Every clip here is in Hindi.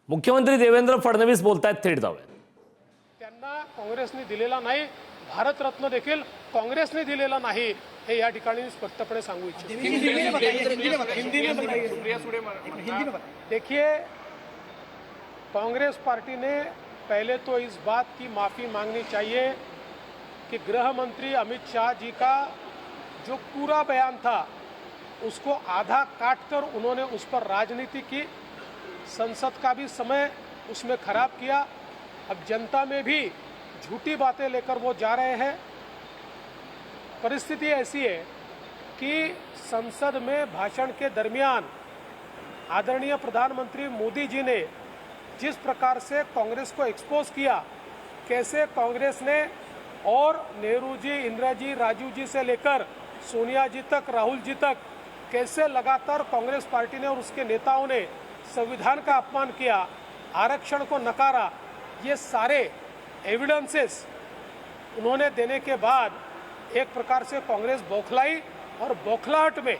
मुख्यमंत्री देवेंद्र फडणवीस बोलतायत, थेट जाऊया. त्यांना काँग्रेसने दिलेला नाही, भारतरत्न देखील काँग्रेसने दिलेला नाही, हे या ठिकाणी स्पष्टपणे सांगू इच्छितो. देखिए, कांग्रेस पार्टी ने पहले तो इस बात की माफ़ी मांगनी चाहिए कि गृह मंत्री अमित शाह जी का जो पूरा बयान था उसको आधा काटकर उन्होंने उस पर राजनीति की, संसद का भी समय उसमें खराब किया. अब जनता में भी झूठी बातें लेकर वो जा रहे हैं. परिस्थिति ऐसी है कि संसद में भाषण के दरमियान आदरणीय प्रधानमंत्री मोदी जी ने जिस प्रकार से कांग्रेस को एक्सपोज किया, कैसे कांग्रेस ने और नेहरू जी, इंदिरा जी, राजीव जी से लेकर सोनिया जी तक, राहुल जी तक, कैसे लगातार कांग्रेस पार्टी ने और उसके नेताओं ने संविधान का अपमान किया, आरक्षण को नकारा, ये सारे एविडेंसेस उन्होंने देने के बाद एक प्रकार से कांग्रेस बौखलाई और बौखलाहट में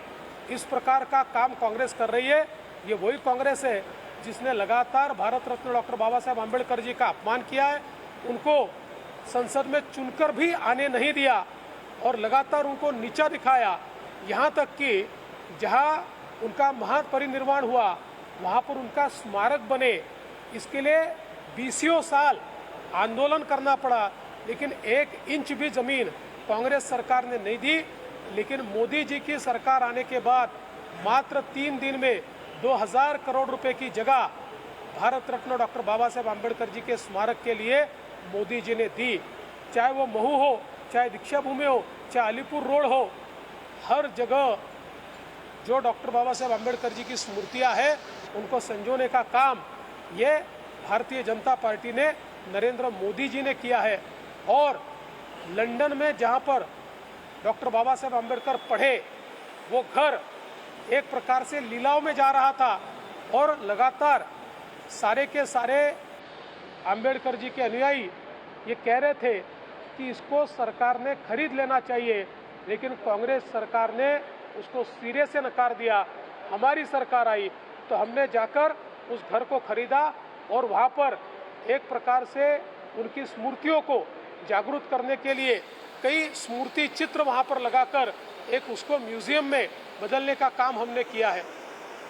इस प्रकार का काम कांग्रेस कर रही है. ये वही कांग्रेस है जिसने लगातार भारत रत्न डॉक्टर बाबा साहेब आम्बेडकर जी का अपमान किया है, उनको संसद में चुनकर भी आने नहीं दिया और लगातार उनको नीचा दिखाया. यहाँ तक कि जहाँ उनका महापरिनिर्वाण हुआ वहाँ पर उनका स्मारक बने, इसके लिए 20 साल आंदोलन करना पड़ा, लेकिन 1 इंच भी जमीन कांग्रेस सरकार ने नहीं दी. लेकिन मोदी जी की सरकार आने के बाद मात्र 3 दिन में 2000 करोड़ रुपए की जगह भारत रत्न डॉक्टर बाबा साहेब आम्बेडकर जी के स्मारक के लिए मोदी जी ने दी. चाहे वो महू हो, चाहे दीक्षा भूमि हो, चाहे अलीपुर रोड हो, हर जगह जो डॉक्टर बाबा साहेब आम्बेडकर जी की स्मृतियां हैं उनको संजोने का काम ये भारतीय जनता पार्टी ने, नरेंद्र मोदी जी ने किया है. और लंदन में जहां पर डॉक्टर बाबा साहेब आम्बेडकर पढ़े, वो घर एक प्रकार से लीलाओं में जा रहा था और लगातार सारे के सारे आम्बेडकर जी के अनुयायी ये कह रहे थे कि इसको सरकार ने खरीद लेना चाहिए, लेकिन कांग्रेस सरकार ने उसको सिरे से नकार दिया. हमारी सरकार आई तो हमने जाकर उस घर को खरीदा और वहाँ पर एक प्रकार से उनकी स्मृतियों को जागरूक करने के लिए कई स्मृति चित्र वहाँ पर लगाकर एक उसको म्यूजियम में बदलने का काम हमने किया है.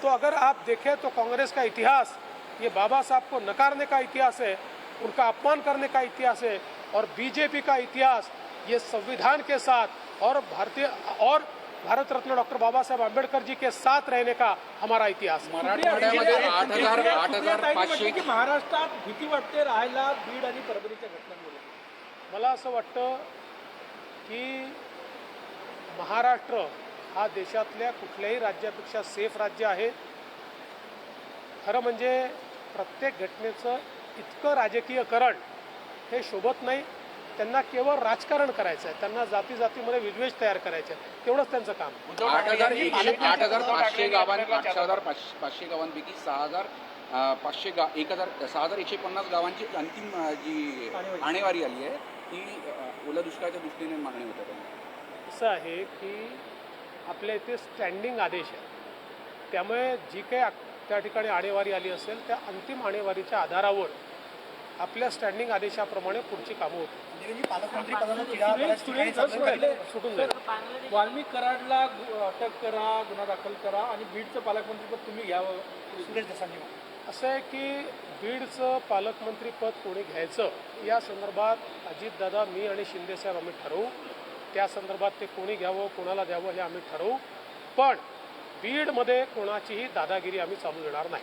तो अगर आप देखें तो कांग्रेस का इतिहास ये बाबा साहब को नकारने का इतिहास है, उनका अपमान करने का इतिहास है, और बीजेपी का इतिहास ये संविधान के साथ और भारत रत्न डॉक्टर बाबा साहेब आम्बेडकर जी के साथ रहने का हमारा इतिहास. महाराष्ट्रात भीती वाटते राहायला बीड आणि परभणीच्या घटनांमुळे. मला असं वाटतं की महाराष्ट्र हा देशातल्या कुठल्याही राज्यापेक्षा सेफ राज्य आहे. खरं म्हणजे प्रत्येक घटनेचं इतकं राजकीयकरण हे शोभत नाही. त्यांना केवळ राजकारण करायचं आहे, त्यांना जाती जातीमध्ये विद्वेष तयार करायचे आहे, तेवढंच त्यांचं काम. 8,500 गावांपैकी 6,150 गावांची अंतिम जी आणेवारी आली आहे ती ओल्या दुष्काळाच्या दृष्टीने मागणी होत आहे. असं आहे की आपल्या इथे स्टँडिंग आदेश आहे, त्यामुळे जी काही त्या ठिकाणी आणेवारी आली असेल त्या अंतिम आणेवारीच्या आधारावर आपल्या स्टँडिंग आदेशाप्रमाणे पुढची कामं होतील. पालकमंत्री पदाला सुटून जाईल. वाल्मिक कराडला अटक करा, गुन्हा दाखल करा आणि बीडचं पालकमंत्रीपद तुम्ही घ्यावं, सुरेश दसांनी. असं आहे की बीडचं पालकमंत्रीपद कोणी घ्यायचं या संदर्भात अजितदादा, मी आणि शिंदेसाहेब आम्ही ठरवू. त्या संदर्भात ते कोणी घ्यावं, कोणाला द्यावं हे आम्ही ठरवू. पण बीडमध्ये कोणाचीही दादागिरी आम्ही चालू देणार नाही.